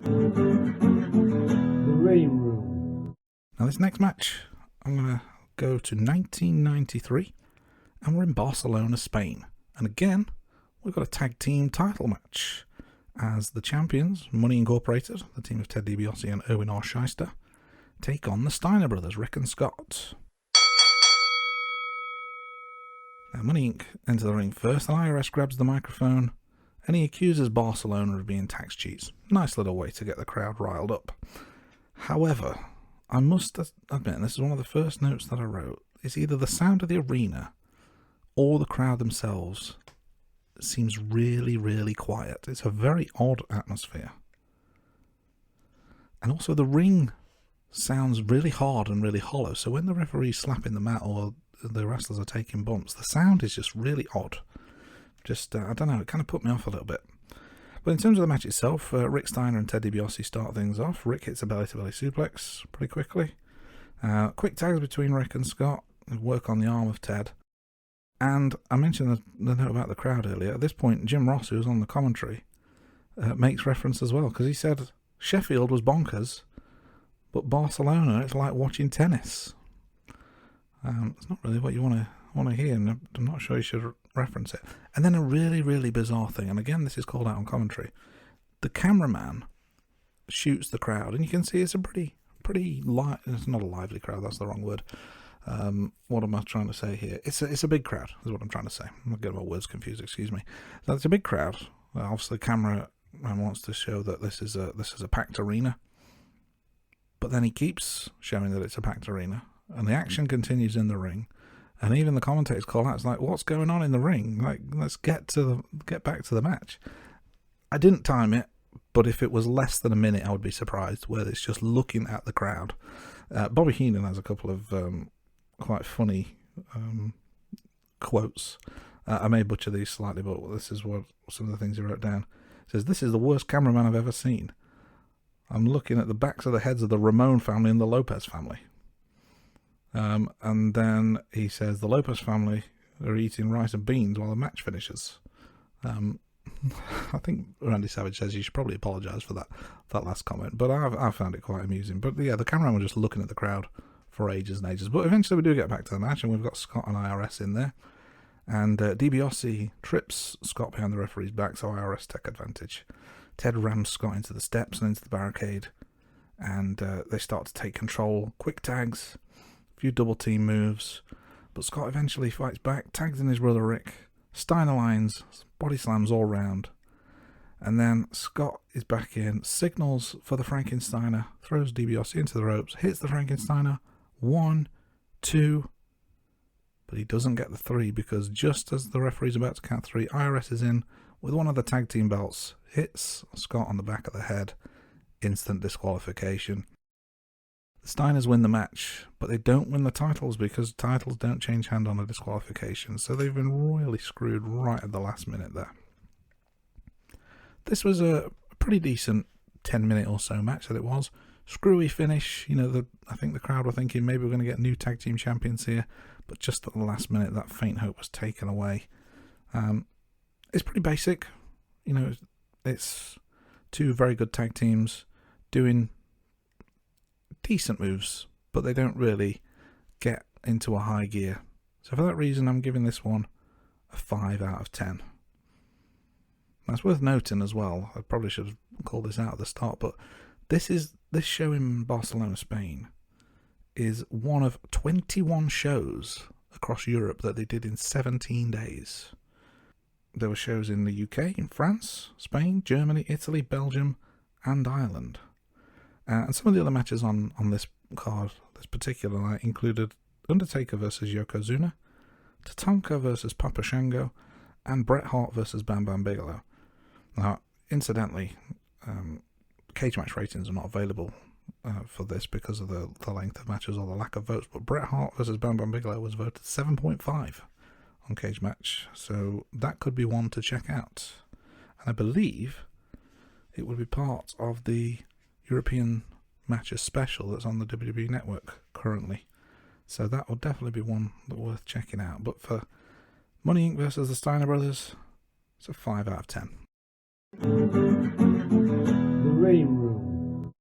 The Rain Room. Now this next match, I'm going to go to 1993, and we're in Barcelona, Spain. And again, we've got a tag team title match, as the champions, Money Incorporated, the team of Ted DiBiase and Erwin R. Shyster, take on the Steiner brothers, Rick and Scott. Now Money Inc. enter the ring first, and IRS grabs the microphone, and he accuses Barcelona of being tax cheats. Nice little way to get the crowd riled up. However, I must admit, and this is one of the first notes that I wrote, is either the sound of the arena or the crowd themselves seems really, really quiet. It's a very odd atmosphere. And also the ring sounds really hard and really hollow, so when the referee's slapping the mat or the wrestlers are taking bumps, the sound is just really odd. I don't know, it kind of put me off a little bit. But in terms of the match itself, Rick Steiner and Ted DiBiase start things off. Rick hits a belly-to-belly suplex pretty quickly. Quick tags between Rick and Scott, work on the arm of Ted. And I mentioned the note about the crowd earlier. At this point, Jim Ross, who was on the commentary, makes reference as well, because he said Sheffield was bonkers, but Barcelona, it's like watching tennis. It's not really what you want to hear, and I'm not sure you should reference it. And then a really, really bizarre thing, and again, this is called out on commentary. The cameraman shoots the crowd, and you can see it's a pretty it's not a lively crowd, that's the wrong word. What am I trying to say here? It's a big crowd, is what I'm trying to say. I'm not getting my words confused, excuse me. So it's a big crowd. Obviously, the cameraman wants to show that this is a packed arena, but then he keeps showing that it's a packed arena, and the action continues in the ring. And even the commentators call out, it's like, what's going on in the ring? Like, let's get back to the match. I didn't time it, but if it was less than a minute, I would be surprised, where it's just looking at the crowd. Bobby Heenan has a couple of quite funny quotes. I may butcher these slightly, but this is what some of the things he wrote down. He says, "This is the worst cameraman I've ever seen. I'm looking at the backs of the heads of the Ramon family and the Lopez family." And then he says the Lopez family are eating rice and beans while the match finishes. I think Randy Savage says you should probably apologise for that last comment, but I found it quite amusing. But yeah, the cameraman was just looking at the crowd for ages and ages. But eventually we do get back to the match, and we've got Scott and IRS in there. And DiBiase trips Scott behind the referee's back, so IRS take advantage. Ted rams Scott into the steps and into the barricade, and they start to take control. Quick tags, a few double team moves, but Scott eventually fights back, tags in his brother Rick, Steiner lines, body slams all round, and then Scott is back in, signals for the Frankensteiner, throws DiBiase into the ropes, hits the Frankensteiner, 1, 2, but he doesn't get the 3, because just as the referee's about to count 3, IRS is in with one of the tag team belts, hits Scott on the back of the head, instant disqualification. The Steiners win the match, but they don't win the titles, because titles don't change hand on a disqualification, so they've been royally screwed right at the last minute there. This was a pretty decent 10-minute or so match that it was. Screwy finish, I think the crowd were thinking maybe we're going to get new tag team champions here, but just at the last minute that faint hope was taken away. It's pretty basic, it's two very good tag teams doing decent moves, but they don't really get into a high gear. So for that reason, I'm giving this one a 5 out of 10. That's worth noting as well. I probably should have called this out at the start, but this show in Barcelona, Spain, is one of 21 shows across Europe that they did in 17 days. There were shows in the UK, in France, Spain, Germany, Italy, Belgium, and Ireland. And some of the other matches on this card, this particular night, included Undertaker versus Yokozuna, Tatanka versus Papa Shango, and Bret Hart versus Bam Bam Bigelow. Now, incidentally, cage match ratings are not available for this because of the length of matches or the lack of votes, but Bret Hart versus Bam Bam Bigelow was voted 7.5 on cage match, so that could be one to check out. And I believe it would be part of the European matches special that's on the WWE Network currently. So that will definitely be one that's worth checking out. But for Money Inc. versus the Steiner Brothers, it's a 5 out of 10. The Rain Room.